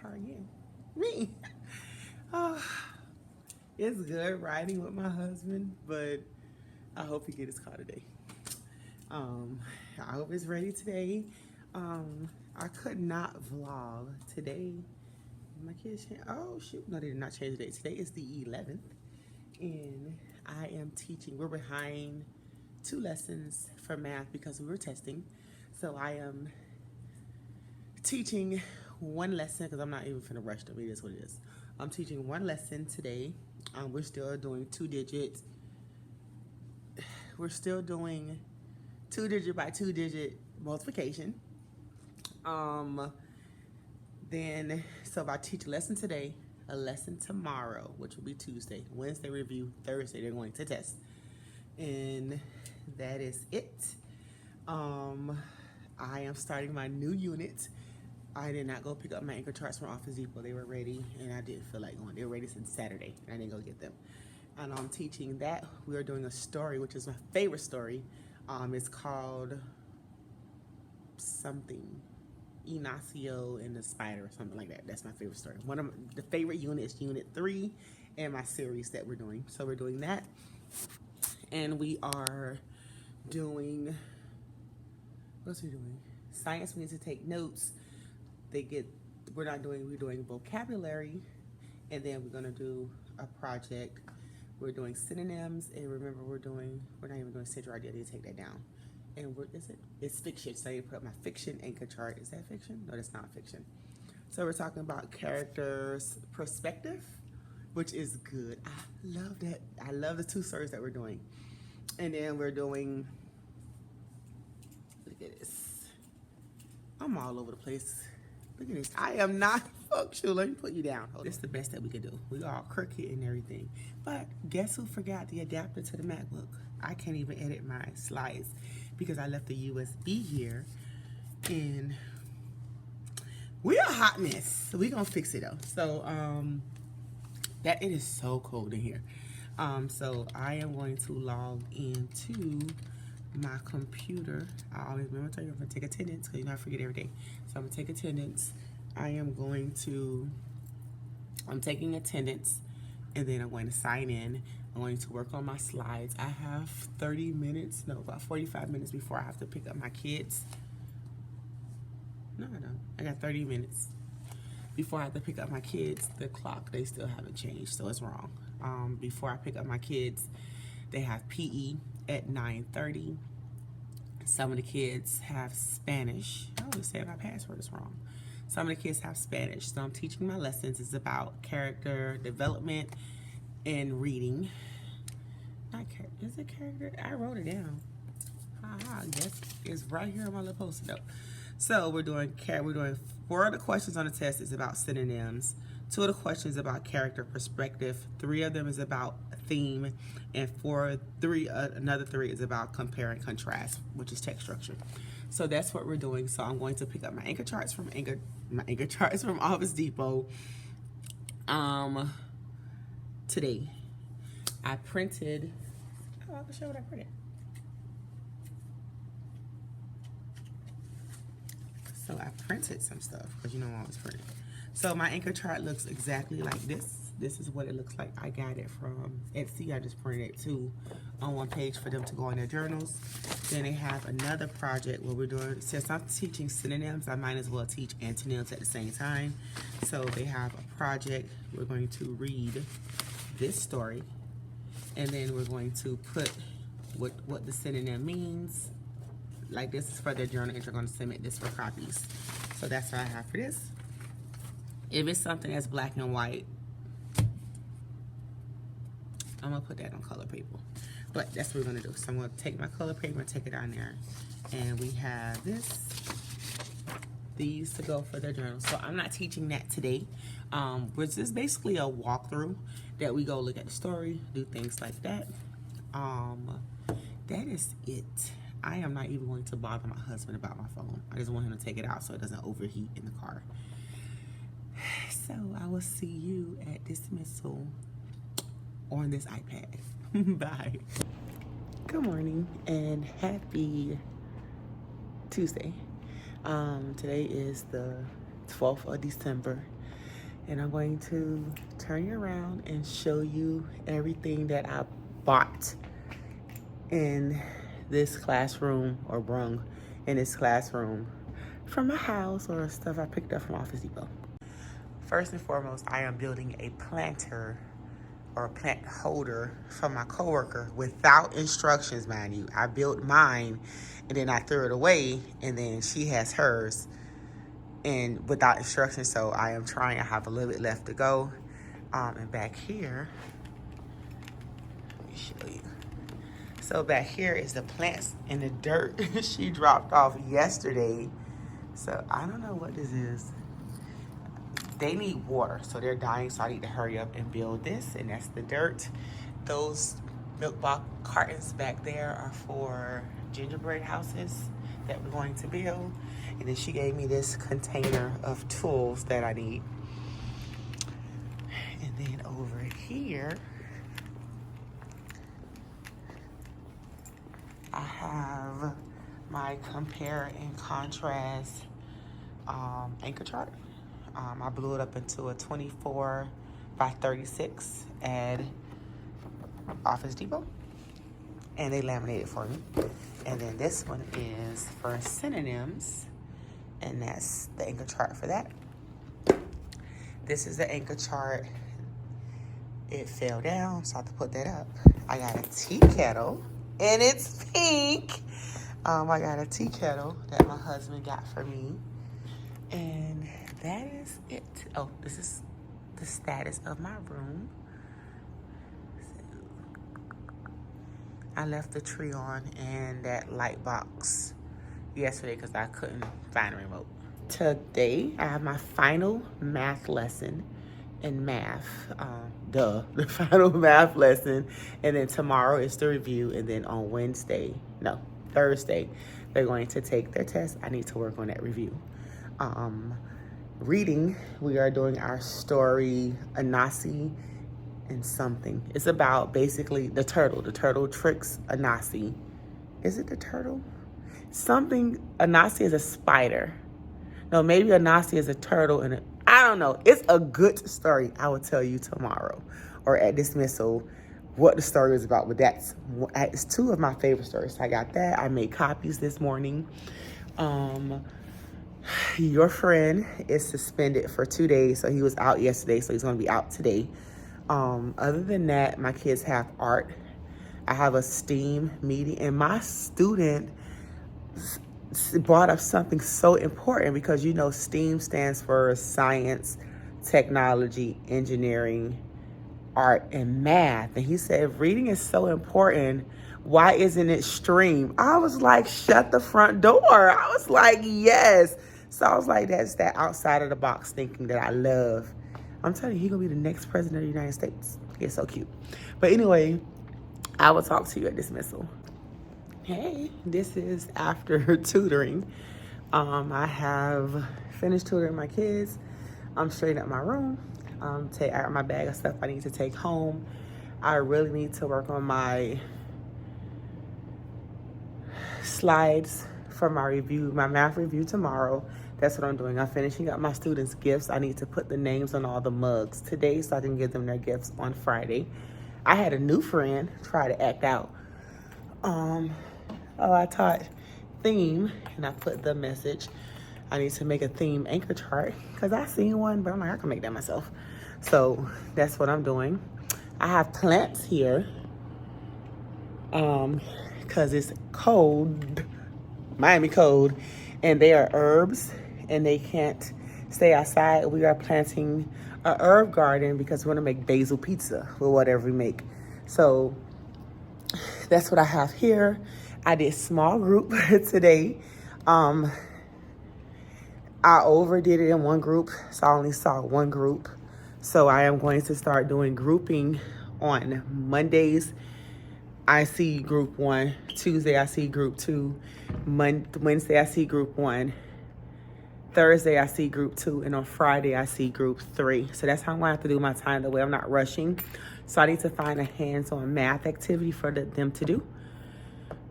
car again. Me. Oh, it's good riding with my husband, but I hope he get his car today. I hope it's ready today. I could not vlog today. My kids changed. Oh shoot, no, they did not change the date. Today is the 11th, and I am teaching. We're behind 2 lessons for math because we were testing. So I am teaching 1 lesson because I'm not even finna rush them. It is what it is. I'm teaching 1 lesson today. We're still doing 2 digits. We're still doing 2 digit by 2 digit multiplication. Then, so if I teach a lesson today, a lesson tomorrow, which will be Tuesday, Wednesday review, Thursday they're going to test. And that is it. I am starting my new unit. I did not go pick up my anchor charts from Office Depot. They were ready, and I didn't feel like going. They were ready since Saturday, and I didn't go get them. And I'm teaching that. We are doing a story, which is my favorite story. It's called something, Ignacio and the Spider or something like that. That's my favorite story. One of the favorite units is Unit 3 in my series that we're doing. So we're doing that. And we are doing, what's we doing? Science, we need to take notes. We're doing vocabulary, and then we're gonna do a project. We're doing synonyms, and remember we're not even doing central idea. I need to take that down. And what is it? It's fiction. So you put my fiction anchor chart. Is that fiction? No, that's not fiction. So we're talking about characters' perspective, which is good. I love that. I love the 2 stories that we're doing. And then we're doing, look at this. I'm all over the place. Look at this. I am not functional. Let me put you down. This is the best that we could do. We all crooked and everything. But guess who forgot the adapter to the MacBook? I can't even edit my slides because I left the USB here. And we're a hot mess. So we're gonna fix it though. So that it is so cold in here. So I am going to log into my computer. I always remember to tell you I'm gonna take attendance because you know I forget every day. So I'm gonna take attendance. I'm taking attendance, and then I'm going to sign in. I'm going to work on my slides. I have 30 minutes, no, about 45 minutes before I have to pick up my kids. No, I don't. I got 30 minutes before I have to pick up my kids. The clock, they still haven't changed, so it's wrong. Before I pick up my kids, they have PE at 9:30. Some of the kids have Spanish. I always say my password is wrong. Some of the kids have Spanish. So I'm teaching my lessons. It's about character development and reading. Is it character? I wrote it down. I guess it's right here on my little post-it note. So we're doing 4 of the questions on the test is about synonyms. 2 of the questions about character perspective. 3 of them is about theme, and another 3 is about compare and contrast, which is text structure. So that's what we're doing. So I'm going to pick up my anchor charts from Office Depot today. I printed. Oh, I can show what I printed. So I printed some stuff because you know I always print it. So my anchor chart looks exactly like this. This is what it looks like. I got it from Etsy. I just printed it too on 1 page for them to go in their journals. Then they have another project where we're doing, since I'm teaching synonyms, I might as well teach antonyms at the same time. So they have a project. We're going to read this story, and then we're going to put what the synonym means. Like this is for their journal, and they're going to submit this for copies. So that's what I have for this. If it's something that's black and white, I'm gonna put that on color paper. But that's what we're gonna do. So I'm gonna take my color paper and take it on there. And we have these to go for their journal. So I'm not teaching that today. Which is basically a walkthrough that we go look at the story, do things like that. That is it. I am not even going to bother my husband about my phone. I just want him to take it out so it doesn't overheat in the car. So I will see you at dismissal on this iPad. Bye. Good morning and happy Tuesday. Today is the 12th of December. And I'm going to turn you around and show you everything that I bought in this classroom, or brung in this classroom from my house, or stuff I picked up from Office Depot. First and foremost, I am building a planter or a plant holder for my coworker without instructions, mind you. I built mine and then I threw it away, and then she has hers and without instructions. So I am trying. I have a little bit left to go. And back here, let me show you. So back here is the plants in the dirt she dropped off yesterday. So I don't know what this is. They need water, so they're dying, so I need to hurry up and build this, and that's the dirt. Those milk box cartons back there are for gingerbread houses that we're going to build. And then she gave me this container of tools that I need. And then over here, I have my compare and contrast anchor chart. I blew it up into a 24 by 36 at Office Depot, and they laminated for me. And then this one is for synonyms, and that's the anchor chart for that. This is the anchor chart. It fell down, so I have to put that up. I got a tea kettle, and it's pink. I got a tea kettle that my husband got for me. And that is it. Oh, this is the status of my room. I left the tree on and that light box yesterday because I couldn't find a remote. Today, I have my final math lesson in math. The final math lesson. And then tomorrow is the review. And then on Thursday, they're going to take their test. I need to work on that review. Reading, we are doing our story, Anansi and something. It's about basically the turtle. The turtle tricks Anansi. Is it the turtle? Something, Anansi is a spider. No, maybe Anansi is a turtle, and I don't know. It's a good story. I will tell you tomorrow or at dismissal what the story is about. But it's two of my favorite stories. So I got that. I made copies this morning. Your friend is suspended for 2 days, so he was out yesterday, so he's going to be out today. Other than that, my kids have art. I have a STEAM meeting, and my student brought up something so important because, you know, STEAM stands for science, technology, engineering, art, and math. And he said, reading is so important. Why isn't it STREAM? I was like, shut the front door. I was like, yes. So I was like, that's that outside of the box thinking that I love. I'm telling you, he's going to be the next president of the United States. He's so cute. But anyway, I will talk to you at dismissal. Hey, this is after tutoring. I have finished tutoring my kids. I'm straightening up my room. I got my bag of stuff I need to take home. I really need to work on my slides for my review, my math review tomorrow. That's what I'm doing. I'm finishing up my students' gifts. I need to put the names on all the mugs today so I can give them their gifts on Friday. I had a new friend try to act out. I taught theme, and I put the message. I need to make a theme anchor chart because I seen one, but I'm like, I can make that myself. So that's what I'm doing. I have plants here because it's cold, Miami cold, and they are herbs and they can't stay outside. We are planting a herb garden because we want to make basil pizza with whatever we make. So that's what I have here. I did small group today. I overdid it in one group, so I only saw one group. So I am going to start doing grouping on Mondays. I see group 1. Tuesday, I see group 2. Wednesday, I see group 1. Thursday, I see group 2. And on Friday, I see group 3. So that's how I'm going to have to do my time, the way I'm not rushing. So I need to find a hands-on math activity for them to do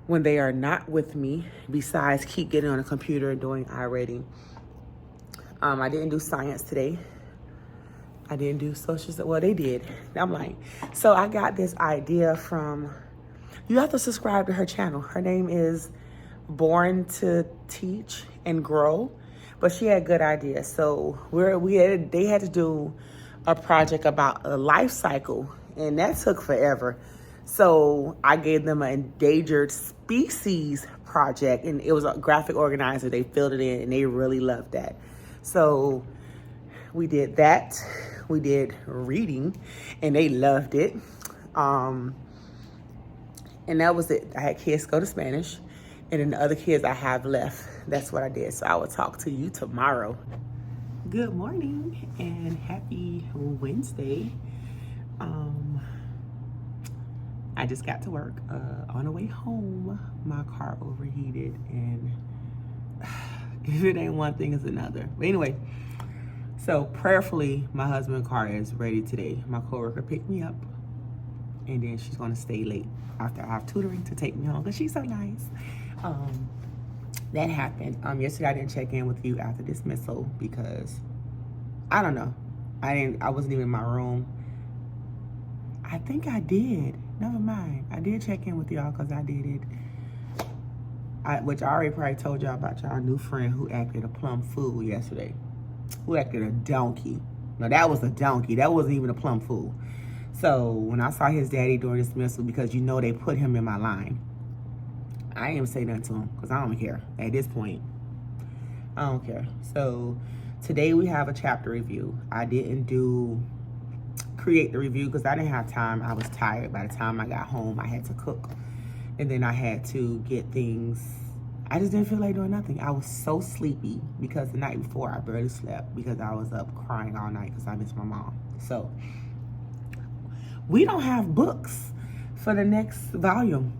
when they are not with me, besides keep getting on the computer and doing iReady. I didn't do science today. I didn't do social, well, they did. I'm like, so I got this idea from, you have to subscribe to her channel. Her name is Born to Teach and Grow, but she had good ideas. So they had to do a project about a life cycle, and that took forever. So I gave them an endangered species project, and it was a graphic organizer. They filled it in, and they really loved that. So we did that. We did reading, and they loved it. And that was it. I had kids go to Spanish, and then the other kids I have left. That's what I did. So I will talk to you tomorrow. Good morning and happy Wednesday. I just got to work. On the way home, my car overheated, and if it ain't one thing, it's another. But anyway, so prayerfully, my husband's car is ready today. My coworker picked me up, and then she's gonna stay late after I have tutoring to take me home because she's so nice. That happened. Yesterday I didn't check in with you after dismissal because I don't know. I wasn't even in my room. I think I did. Never mind. I did check in with y'all because I did it. Which I already probably told y'all about y'all new friend who acted a plum fool yesterday. Who acted a donkey. No, that was a donkey. That wasn't even a plum fool. So when I saw his daddy during dismissal, because you know they put him in my line, I didn't even say nothing to him because I don't care. At this point, I don't care. So today we have a chapter review. I didn't create the review because I didn't have time. I was tired. By the time I got home, I had to cook. And then I had to get things. I just didn't feel like doing nothing. I was so sleepy because the night before I barely slept because I was up crying all night because I missed my mom. So we don't have books for the next volume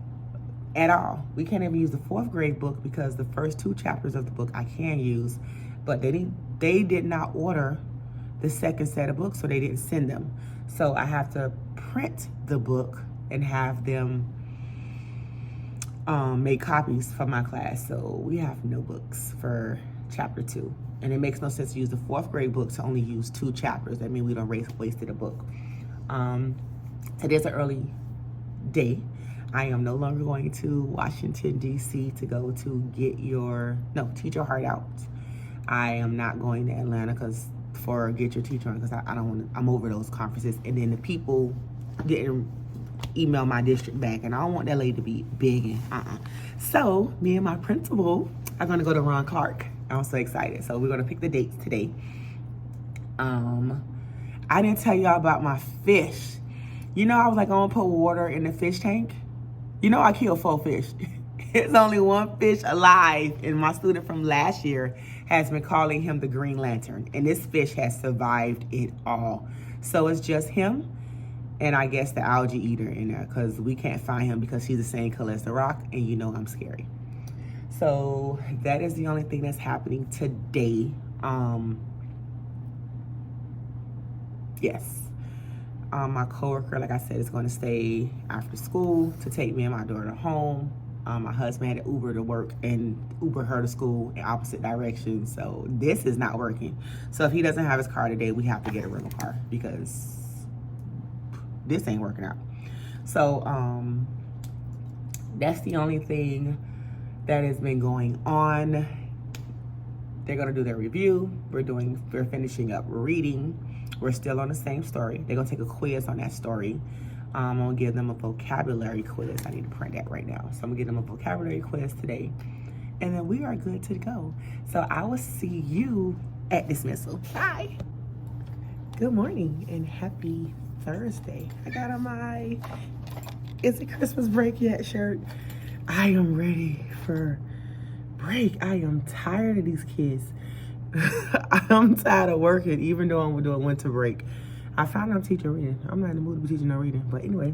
at all. We can't even use the 4th grade book because the first 2 chapters of the book I can use, but they did not order the second set of books, so they didn't send them. So I have to print the book and have them make copies for my class. So we have no books for chapter 2. And it makes no sense to use the 4th grade book to only use 2 chapters. That means we don't wasted a book. Today's an early day. I am no longer going to Washington, D.C. to go to Teach Your Heart Out. I am not going to Atlanta for Get Your Teacher On because I don't want to, I'm over those conferences. And then the people didn't email my district back, and I don't want that lady to be begging. So me and my principal are going to go to Ron Clark. I'm so excited. So we're going to pick the dates today. I didn't tell y'all about my fish. You know, I was like, I'm going to put water in the fish tank. You know, I killed 4 fish. There's only 1 fish alive, and my student from last year has been calling him the Green Lantern, and this fish has survived it all. So it's just him and I guess the algae eater in there because we can't find him because he's the same color as the rock, and you know I'm scary. So that is the only thing that's happening today. Yes. My coworker, like I said, is going to stay after school to take me and my daughter home. My husband had to Uber to work and Uber her to school in opposite directions. So this is not working. So if he doesn't have his car today, we have to get a rental car because this ain't working out. So that's the only thing that has been going on. They're going to do their review. We're finishing up reading. We're still on the same story. They're going to take a quiz on that story. I'm going to give them a vocabulary quiz. I need to print that right now. So I'm going to give them a vocabulary quiz today. And then we are good to go. So I will see you at dismissal. Bye. Good morning and happy Thursday. I got on my "Is it Christmas break yet?" shirt. I am ready for break. I am tired of these kids. I'm tired of working, even though I'm doing winter break. I found I'm teaching reading. I'm not in the mood to be teaching no reading. But anyway,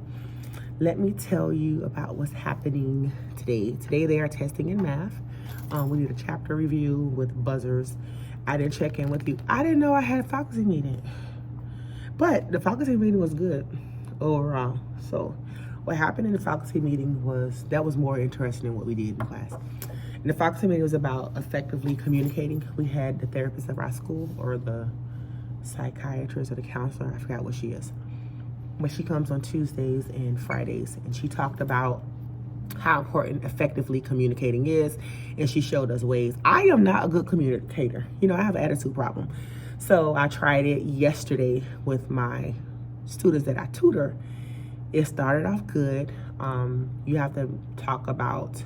let me tell you about what's happening today. Today they are testing in math. We did a chapter review with buzzers. I didn't check in with you. I didn't know I had a faculty meeting. But the faculty meeting was good overall. So what happened in the faculty meeting was more interesting than what we did in class. And the faculty meeting was about effectively communicating. We had the therapist of our school, or the psychiatrist or the counselor. I forgot what she is. But she comes on Tuesdays and Fridays, and she talked about how important effectively communicating is, and she showed us ways. I am not a good communicator. You know, I have an attitude problem. So I tried it yesterday with my students that I tutor. It started off good. You have to talk about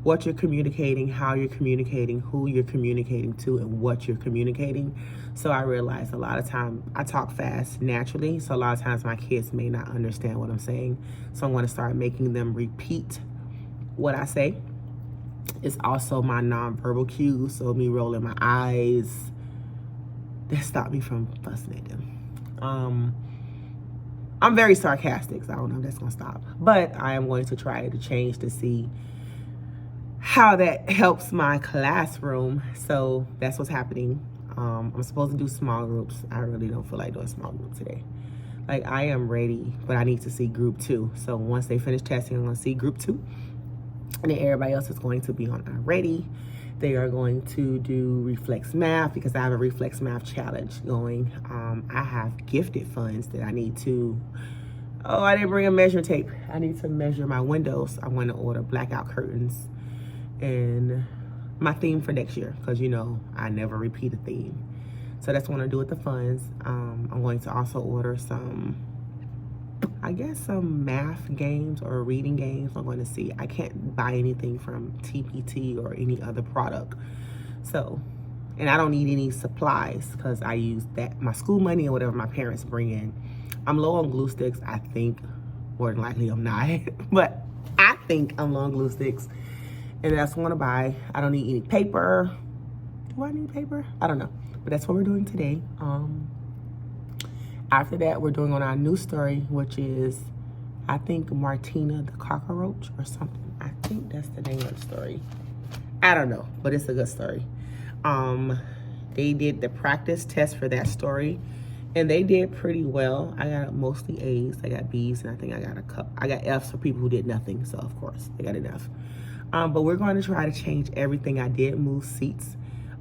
what you're communicating, how you're communicating, who you're communicating to, and what you're communicating. So I realized a lot of time I talk fast naturally, so a lot of times my kids may not understand what I'm saying. So I'm going to start making them repeat what I say. It's also my nonverbal cues, so me rolling my eyes, that stop me from fussing at them. I'm very sarcastic, so I don't know if that's gonna stop, but I am going to try to change to see how that helps my classroom. So that's what's happening. I'm supposed to do small groups. I really don't feel like doing small group today. Like, I am ready, but I need to see group 2. So once they finish testing, I'm gonna see group 2. And then everybody else is going to be on already. They are going to do reflex math because I have a reflex math challenge going. I have gifted funds that I need to, I didn't bring a measuring tape. I need to measure my windows. I want to order blackout curtains and my theme for next year, because you know I never repeat a theme. So that's what I'm gonna do with the funds. I'm going to also order some, I guess, some math games or reading games. I'm going to see. I can't buy anything from TPT or any other product. So, and I don't need any supplies because I use that, my school money or whatever my parents bring in. I'm low on glue sticks. I think, more than likely I'm not, but I think I'm low on glue sticks. And that's what I'm gonna buy. I don't need any paper. Do I need paper? I don't know, but that's what we're doing today. After that, we're doing on our new story, which is, I think, Martina the Cockroach or something. I think that's the name of the story. I don't know, but it's a good story. They did the practice test for that story, and they did pretty well. I got mostly A's. I got B's, and I think I got a couple. I got F's for people who did nothing, so of course they got an F. But we're going to try to change everything. I did move seats.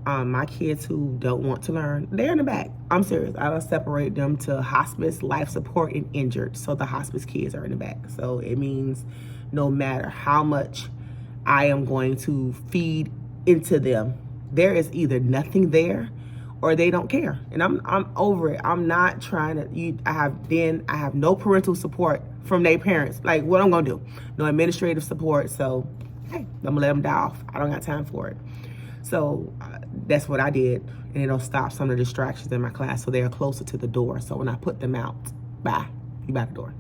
My kids who don't want to learn, they're in the back. I'm serious. I don't separate them to hospice, life support, and injured. So the hospice kids are in the back. So it means no matter how much I am going to feed into them, there is either nothing there or they don't care. And I'm over it. I'm not trying to, I have no parental support from their parents. Like, what I'm gonna do? No administrative support. So, hey, I'm gonna let them die off. I don't got time for it. So that's what I did, and it'll stop some of the distractions in my class, so they are closer to the door. So when I put them out, bye, you by the door.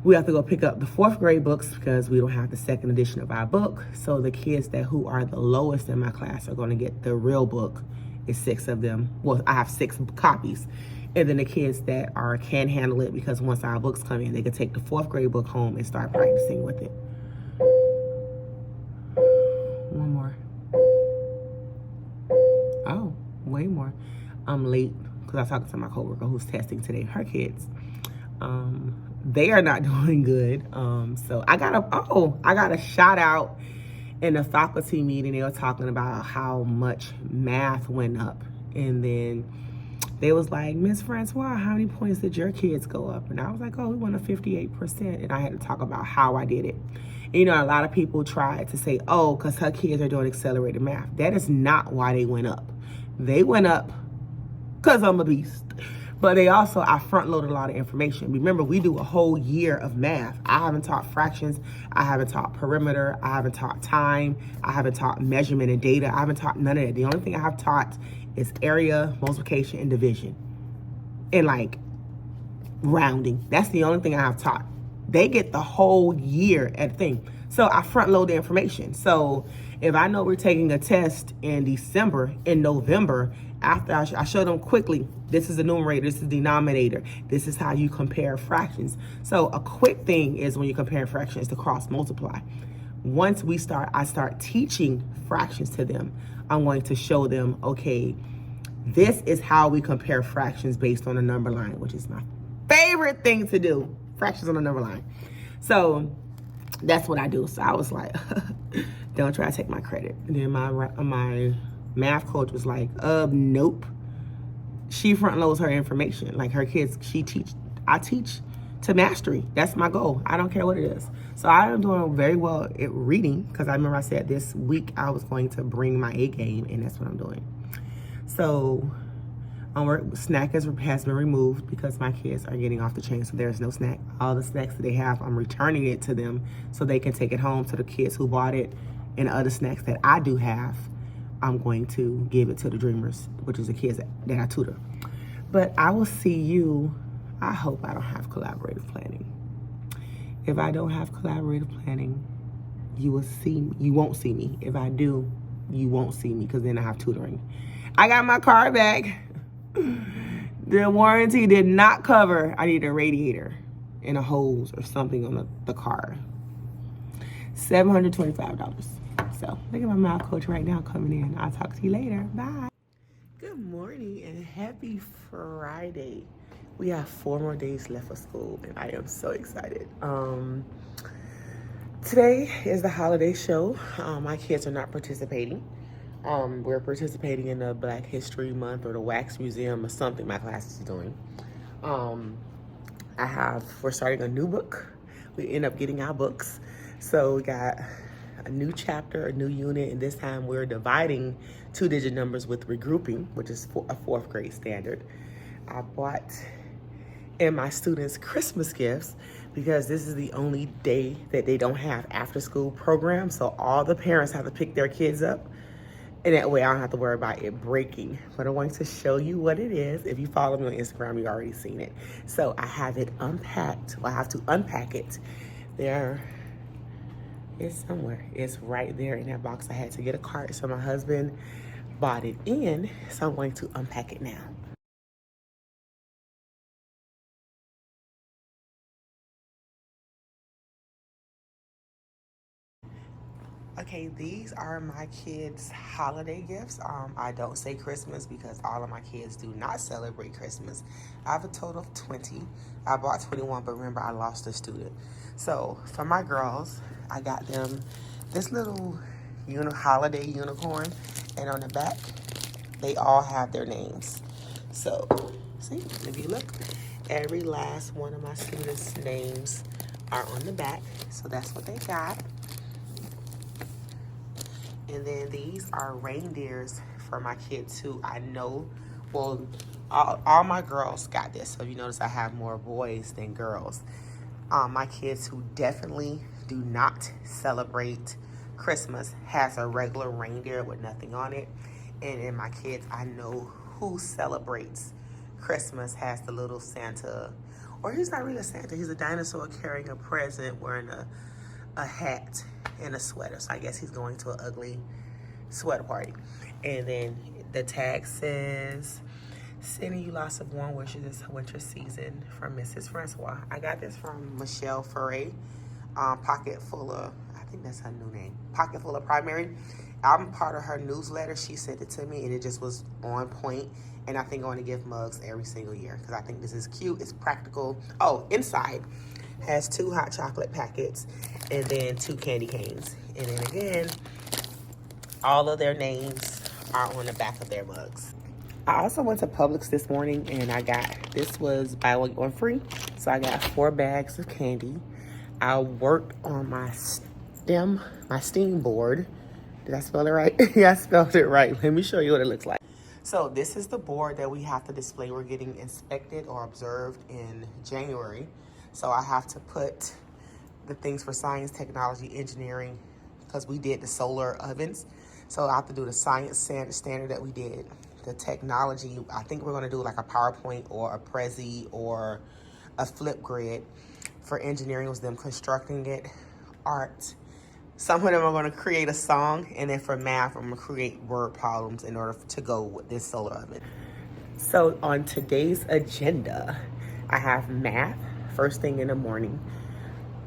We have to go pick up the 4th grade books because we don't have the 2nd edition of our book. So the kids who are the lowest in my class are going to get the real book. It's 6 of them. Well, I have 6 copies. And then the kids that can handle it, because once our books come in, they can take the 4th grade book home and start practicing with it. One more. Oh, way more. I'm late because I was talking to my coworker who's testing today. Her kids, they are not doing good. So I got a shout out in a faculty meeting. They were talking about how much math went up, and then they was like, Miss Francois, how many points did your kids go up? And I was like, oh, we went up 58%. And I had to talk about how I did it. And, you know, a lot of people tried to say, oh, because her kids are doing accelerated math. That is not why they went up. They went up because I'm a beast. But I front loaded a lot of information. Remember, we do a whole year of math. I haven't taught fractions. I haven't taught perimeter. I haven't taught time. I haven't taught measurement and data. I haven't taught none of that. The only thing I have taught is area, multiplication, and division. And like rounding. That's the only thing I have taught. They get the whole year at thing. So I front load the information. So if I know we're taking a test in December, in November, after I show them quickly, this is the numerator, this is the denominator, this is how you compare fractions. So a quick thing is when you compare fractions to cross multiply. Once I start teaching fractions to them, I'm going to show them, okay, this is how we compare fractions based on a number line, which is my favorite thing to do, fractions on a number line. So that's what I do. So I was like, don't try to take my credit. And then my math coach was like, nope, she front loads her information. Like her kids, I teach to mastery. That's my goal. I don't care what it is. So I am doing very well at reading, because I remember I said this week I was going to bring my A game, and that's what I'm doing. So snack has been removed because my kids are getting off the train, so there's no snack. All the snacks that they have, I'm returning it to them so they can take it home. To the kids who bought it, and other snacks that I do have, I'm going to give it to the dreamers, which is the kids that I tutor. But I will see you. I hope I don't have collaborative planning. If I don't have collaborative planning, you won't see me. If I do, you won't see me, because then I have tutoring. I got my car back. The warranty did not cover. I need a radiator and a hose or something on the car. $725. So look at my math coach right now coming in. I'll talk to you later. Bye. Good morning and happy Friday. We have 4 more days left of school, and I am so excited. Today is the holiday show. My kids are not participating. We're participating in the Black History Month or the Wax Museum or something my class is doing. We're starting a new book. We end up getting our books. So we got a new chapter, a new unit, and this time we're dividing 2-digit numbers with regrouping, which is a 4th grade standard. I bought in my students Christmas gifts because this is the only day that they don't have after school program. So all the parents have to pick their kids up. And that way I don't have to worry about it breaking. But I'm going to show you what it is. If you follow me on Instagram, you've already seen it. So I have it unpacked. Well, I have to unpack it. There it's somewhere. It's right there in that box. I had to get a cart, so my husband bought it in. So I'm going to unpack it now. Okay, these are my kids' holiday gifts. I don't say Christmas because all of my kids do not celebrate Christmas. I have a total of 20. I bought 21, but remember I lost a student. So for my girls, I got them this little holiday unicorn, and on the back, they all have their names. So see, if you look, every last one of my students' names are on the back. So that's what they got. And then these are reindeers for my kids who I know, well, all my girls got this. So you notice I have more boys than girls. My kids who definitely do not celebrate Christmas has a regular reindeer with nothing on it. And in my kids I know who celebrates Christmas has the little Santa, or he's not really a Santa, he's a dinosaur carrying a present, wearing a hat and a sweater. So I guess he's going to an ugly sweater party. And then the tag says, sending you lots of warm wishes this winter season from Mrs. Francois. I got this from Michelle Foray, Pocket Full of, I think that's her new name, Pocket Full of Primary. I'm part of her newsletter. She sent it to me and it just was on point. And I think I'm going to give mugs every single year because I think this is cute. It's practical. Oh, inside has 2 hot chocolate packets and then 2 candy canes. And then again, all of their names are on the back of their mugs. I also went to Publix this morning and I got, this was buy one, get one free. So I got 4 bags of candy. I worked on my steam board. Did I spell it right? Yeah, I spelled it right. Let me show you what it looks like. So this is the board that we have to display. We're getting inspected or observed in January. So I have to put the things for science, technology, engineering, because we did the solar ovens. So I have to do the science standard that we did. The technology, I think we're going to do like a PowerPoint or a Prezi or a flip grid. For engineering, was them constructing it. Art, some of them are going to create a song. And then for math, I'm going to create word problems in order to go with this solar oven. So on today's agenda, I have math first thing in the morning.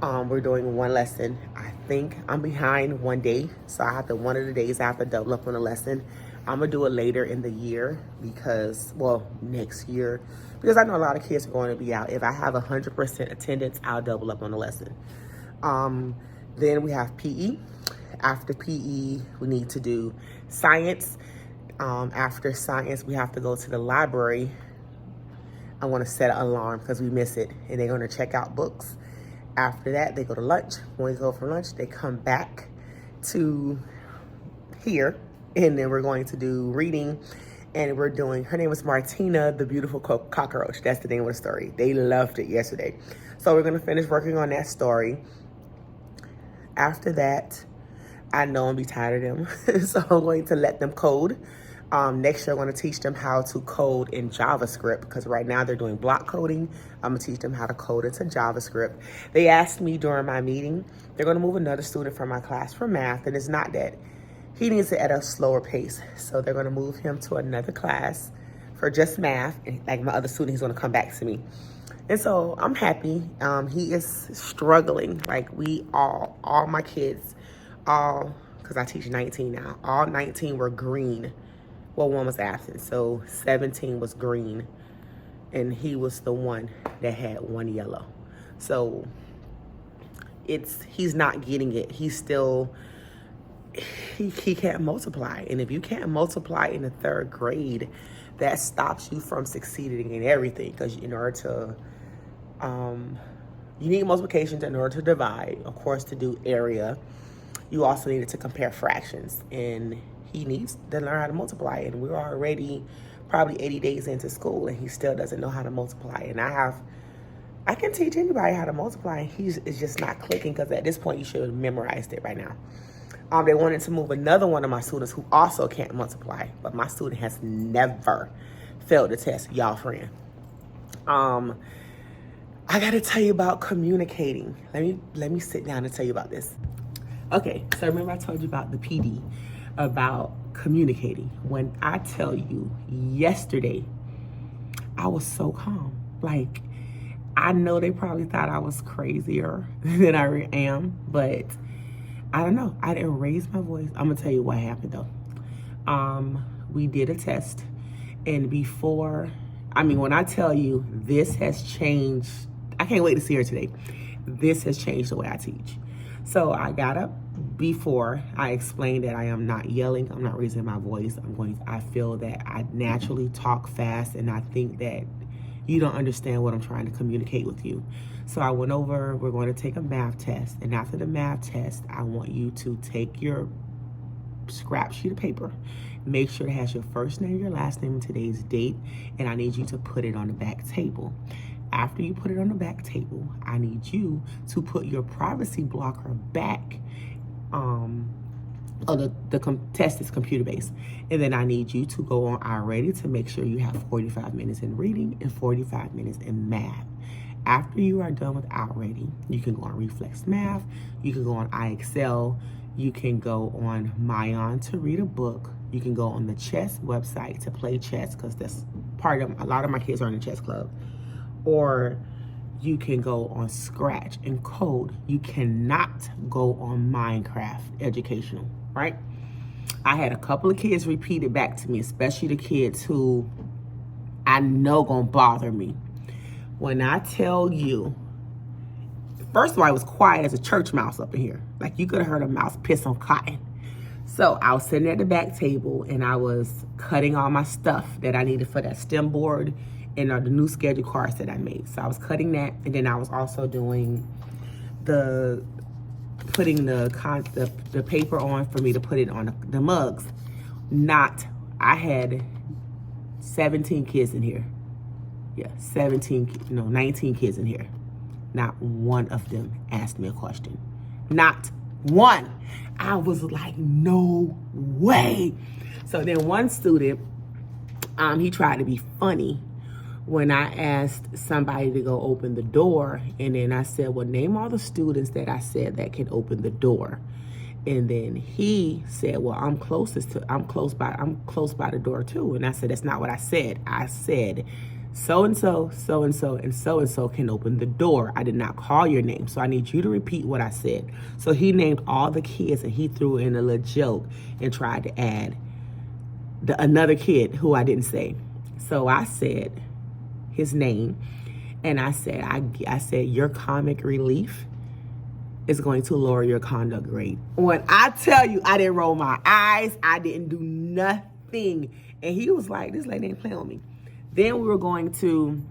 We're doing 1 lesson. I think I'm behind 1 day. So I have to, one of the days I have to double up on a lesson. I'm gonna do it later in the year because, well, next year, because I know a lot of kids are going to be out. If I have 100% attendance, I'll double up on the lesson. Then we have PE. After PE, we need to do science. After science, we have to go to the library. I want to set an alarm because we miss it, and they're going to check out books. After that, they go to lunch. When we go for lunch, they come back to here, and then we're going to do reading. And we're doing, her name was Martina, the Beautiful Cockroach. That's the name of the story. They loved it yesterday. So we're going to finish working on that story. After that, I know I'm be tired of them. So I'm going to let them code. Next year, I'm going to teach them how to code in JavaScript, because right now they're doing block coding. I'm going to teach them how to code into JavaScript. They asked me during my meeting, they're going to move another student from my class for math, and it's not that. He needs it at a slower pace. So they're going to move him to another class for just math. And like my other student, he's going to come back to me. And so I'm happy. He is struggling. Like all my kids, because I teach 19 now, all 19 were green. Well, one was absent, so 17 was green. And he was the one that had one yellow. So he's not getting it. He's still... He can't multiply. And if you can't multiply in the third grade, that stops you from succeeding in everything. Because in order to, you need multiplications in order to divide. Of course, to do area, you also needed to compare fractions. And he needs to learn how to multiply. And we're already probably 80 days into school, and he still doesn't know how to multiply. And I can teach anybody how to multiply. And it's just not clicking, because at this point, you should have memorized it right now. They wanted to move another one of my students who also can't multiply, but my student has never failed the test, y'all friend. I gotta tell you about communicating. Let me sit down and tell you about this. Okay, so remember I told you about the PD, about communicating. When I tell you yesterday, I was so calm. Like, I know they probably thought I was crazier than I am, but I don't know. I didn't raise my voice. I'm going to tell you what happened, though. We did a test. And when I tell you this has changed, I can't wait to see her today. This has changed the way I teach. So I got up before I explained that I am not yelling. I'm not raising my voice. I feel that I naturally talk fast, and I think that you don't understand what I'm trying to communicate with you. So I went over, we're going to take a math test. And after the math test, I want you to take your scrap sheet of paper, make sure it has your first name, your last name, and today's date, and I need you to put it on the back table. After you put it on the back table, I need you to put your privacy blocker back. The test is computer-based. And then I need you to go on iReady to make sure you have 45 minutes in reading and 45 minutes in math. After you are done with iReady, you can go on Reflex Math, you can go on iExcel, you can go on Mayan to read a book, you can go on the chess website to play chess, because that's part of, a lot of my kids are in the chess club, or you can go on Scratch and code. You cannot go on Minecraft educational, right? I had a couple of kids repeat it back to me, especially the kids who I know gonna bother me. When I tell you, first of all, I was quiet as a church mouse up in here. Like, you could have heard a mouse piss on cotton. So I was sitting at the back table, and I was cutting all my stuff that I needed for that STEM board and the new schedule cards that I made. So I was cutting that, and then I was also doing putting the paper on for me to put it on the mugs. I had 17 kids in here. Yeah, 19 kids in here. Not one of them asked me a question. Not one. I was like, no way. So then one student, he tried to be funny when I asked somebody to go open the door. And then I said, well, name all the students that I said that can open the door. And then he said, well, I'm close by the door too. And I said, that's not what I said. I said, so-and-so, so-and-so, and so-and-so can open the door. I did not call your name, so I need you to repeat what I said. So he named all the kids, and he threw in a little joke and tried to add another kid who I didn't say. So I said his name, and I said, your comic relief is going to lower your conduct grade. When I tell you I didn't roll my eyes, I didn't do nothing. nothing. And he was like, this lady ain't playing with me. Then we were going to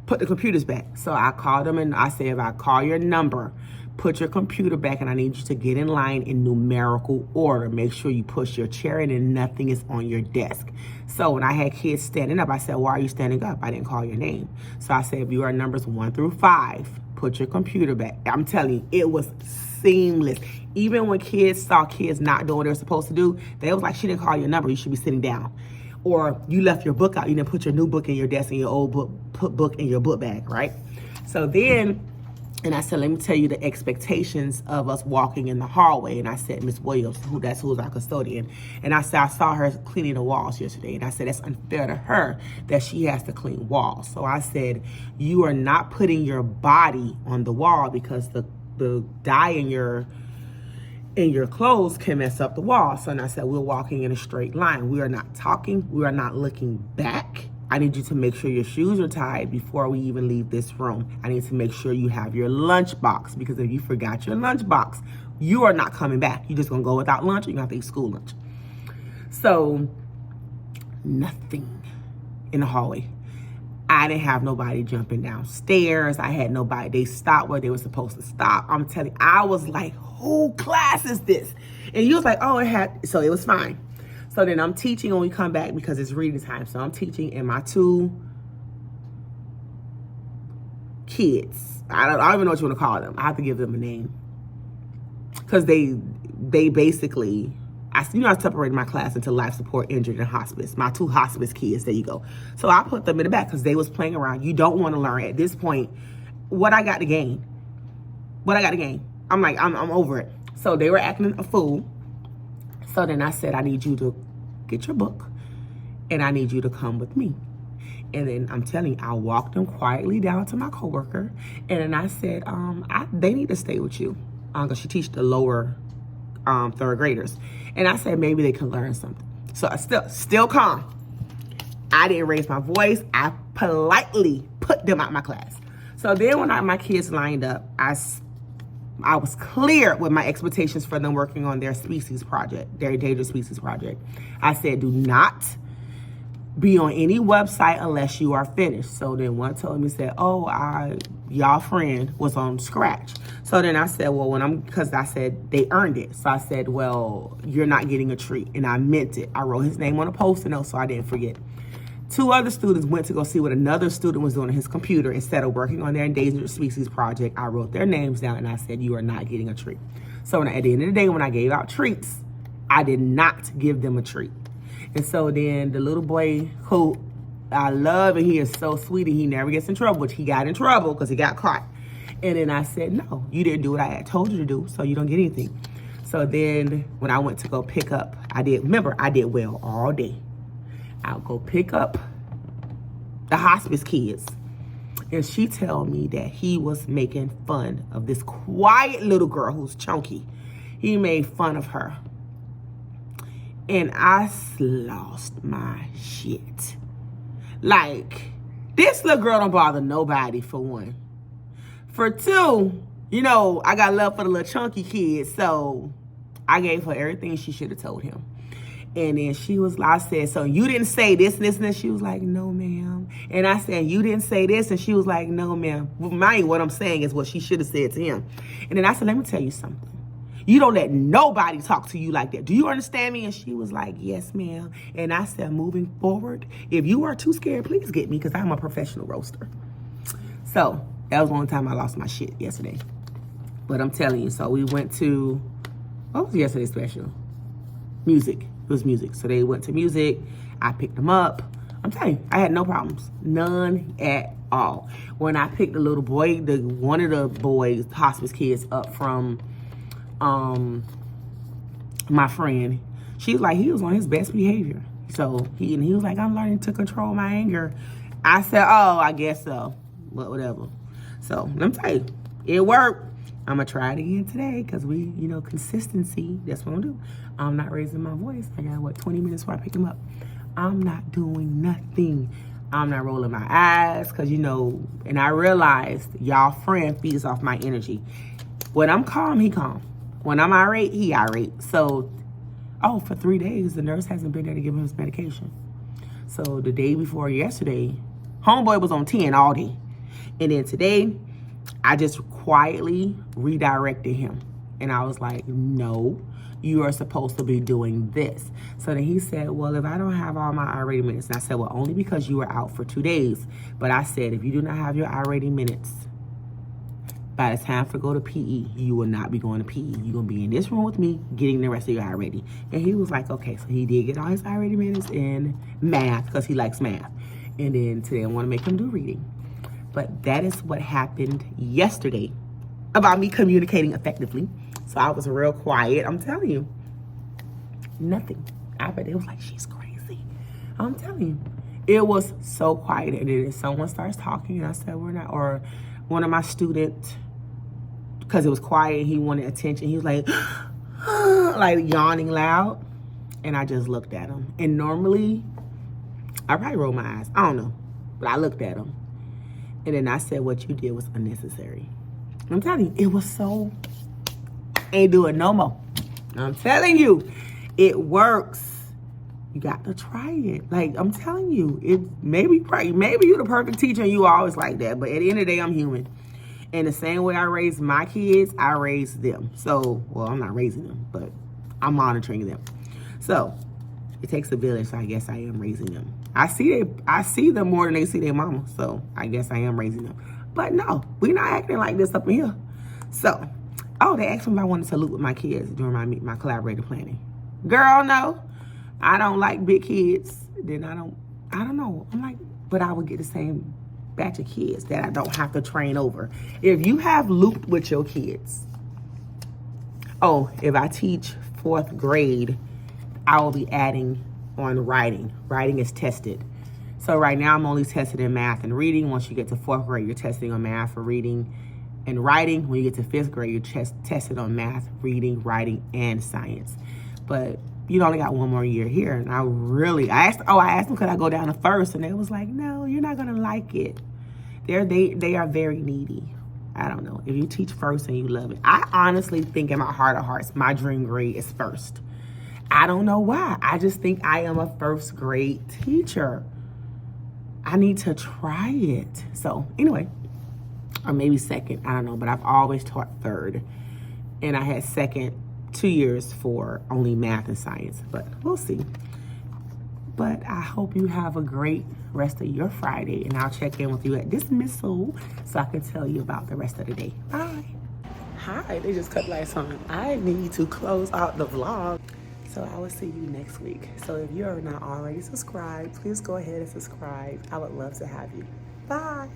put the computers back. So I called him and I said, if I call your number, put your computer back, and I need you to get in line in numerical order. Make sure you push your chair in and nothing is on your desk. So when I had kids standing up, I said, why are you standing up? I didn't call your name. So I said, if you are numbers 1 through 5, put your computer back. I'm telling you, it was seamless. Even when kids saw kids not doing what they were supposed to do, they was like, she didn't call your number. You should be sitting down. Or you left your book out. You didn't put your new book in your desk and your old book, put book in your book bag, right? So then, and I said, let me tell you the expectations of us walking in the hallway. And I said, Miss Williams, who's our custodian. And I said, I saw her cleaning the walls yesterday. And I said, that's unfair to her that she has to clean walls. So I said, you are not putting your body on the wall because the dye in your clothes can mess up the wall. So and I said, we're walking in a straight line. We are not talking. We are not looking back. I need you to make sure your shoes are tied before we even leave this room. I need to make sure you have your lunch box, because if you forgot your lunch box, you are not coming back. You're just gonna go without lunch, and you're gonna have to eat school lunch. So nothing in the hallway. I didn't have nobody jumping downstairs. I had nobody. They stopped where they were supposed to stop. I'm telling you, I was like, who class is this? And you was like, oh, so it was fine. So then I'm teaching when we come back because it's reading time. So I'm teaching, and my 2 kids, I don't even know what you want to call them. I have to give them a name. Because they basically, I separated my class into life support, injured, and hospice. My 2 hospice kids, there you go. So I put them in the back because they was playing around. You don't want to learn at this point what I got to gain. I'm like, I'm over it. So they were acting a fool. So then I said, I need you to get your book, and I need you to come with me. And then I'm telling you, I walked them quietly down to my coworker, and then I said, they need to stay with you, because she teaches the lower 3rd graders. And I said, maybe they can learn something. So I still calm. I didn't raise my voice. I politely put them out my class. So then when my kids lined up, I was clear with my expectations for them working on their species project, their endangered species project. I said, do not be on any website unless you are finished. So then one told me, said, oh, y'all friend was on Scratch. So then I said, well, because I said they earned it. So I said, well, you're not getting a treat. And I meant it. I wrote his name on a post-it note so I didn't forget. 2 other students went to go see what another student was doing on his computer. Instead of working on their endangered species project, I wrote their names down and I said, you are not getting a treat. So at the end of the day, when I gave out treats, I did not give them a treat. And so then the little boy who I love, and he is so sweet, and he never gets in trouble, which he got in trouble because he got caught. And then I said, no, you didn't do what I had told you to do, so you don't get anything. So then when I went to go pick up, I did well all day. I'll go pick up the hospice kids. And she told me that he was making fun of this quiet little girl who's chunky. He made fun of her. And I lost my shit. Like, this little girl don't bother nobody, for one. For 2, I got love for the little chunky kids, so I gave her everything she should have told him. And then I said, so you didn't say this and this and this? She was like, no, ma'am. And I said, you didn't say this? And she was like, no, ma'am. Well, mind, what I'm saying is what she should have said to him. And then I said, let me tell you something. You don't let nobody talk to you like that. Do you understand me? And she was like, yes, ma'am. And I said, moving forward, if you are too scared, please get me, because I'm a professional roaster. So that was one time I lost my shit yesterday. But I'm telling you, so we went to, what was yesterday's special? Music. It was music. So they went to music. I picked them up. I'm telling you, I had no problems. None at all. When I picked the little boy, one of the boys, hospice kids, up from my friend, she was like, he was on his best behavior. So he was like, I'm learning to control my anger. I said, oh, I guess so. But whatever. So let me tell you, it worked. I'm going to try it again today because consistency, that's what I'm going to do. I'm not raising my voice. I got, 20 minutes before I pick him up. I'm not doing nothing. I'm not rolling my eyes because, and I realized y'all friend feeds off my energy. When I'm calm, he calm. When I'm irate, he irate. So Oh, for 3 days, the nurse hasn't been there to give him his medication. So the day before yesterday, homeboy was on 10 all day. And then today, I just quietly redirected him. And I was like, no, you are supposed to be doing this. So then he said, well, if I don't have all my iRating minutes, and I said, well, only because you were out for 2 days. But I said, if you do not have your iRating minutes, by the time for go to PE, you will not be going to PE. You're going to be in this room with me getting the rest of your iRating. And he was like, okay. So he did get all his iRating minutes in math because he likes math. And then today I want to make him do reading. But that is what happened yesterday about me communicating effectively. So I was real quiet. I'm telling you, nothing. I bet it was like, she's crazy. I'm telling you, it was so quiet. And then someone starts talking, and I said, we're not. Or one of my students, because it was quiet, he wanted attention. He was like, like yawning loud. And I just looked at him. And normally, I probably rolled my eyes. I don't know. But I looked at him. And then I said, what you did was unnecessary. I'm telling you, it was so, ain't do it no more. I'm telling you, it works. You got to try it. Like, I'm telling you, it maybe you're the perfect teacher and you always like that. But at the end of the day, I'm human. And the same way I raise my kids, I raise them. So, well, I'm not raising them, but I'm monitoring them. So, it takes a village, so I guess I am raising them. I see them more than they see their mama, so I guess I am raising them. But no, we're not acting like this up in here. So, oh, they asked me if I wanted to salute with my kids during my collaborative planning. Girl, no. I don't like big kids. Then I don't know. I'm like, but I would get the same batch of kids that I don't have to train over. If you have looped with your kids, oh, if I teach 4th grade, I will be adding on writing. Writing is tested. So right now I'm only tested in math and reading. Once you get to 4th grade, you're testing on math for reading and writing. When you get to 5th grade, you're tested on math, reading, writing, and science. But you only got 1 more year here. And I asked them, could I go down to 1st? And they was like, no, you're not gonna like it. They are very needy. I don't know. If you teach 1st and you love it. I honestly think in my heart of hearts, my dream grade is 1st. I don't know why. I just think I am a 1st grade teacher. I need to try it. So anyway, or maybe 2nd, I don't know, but I've always taught 3rd. And I had 2nd 2 years for only math and science, but we'll see. But I hope you have a great rest of your Friday, and I'll check in with you at dismissal so I can tell you about the rest of the day. Bye. Hi, they just cut lights on. I need to close out the vlog. So I will see you next week. So if you are not already subscribed, please go ahead and subscribe. I would love to have you. Bye.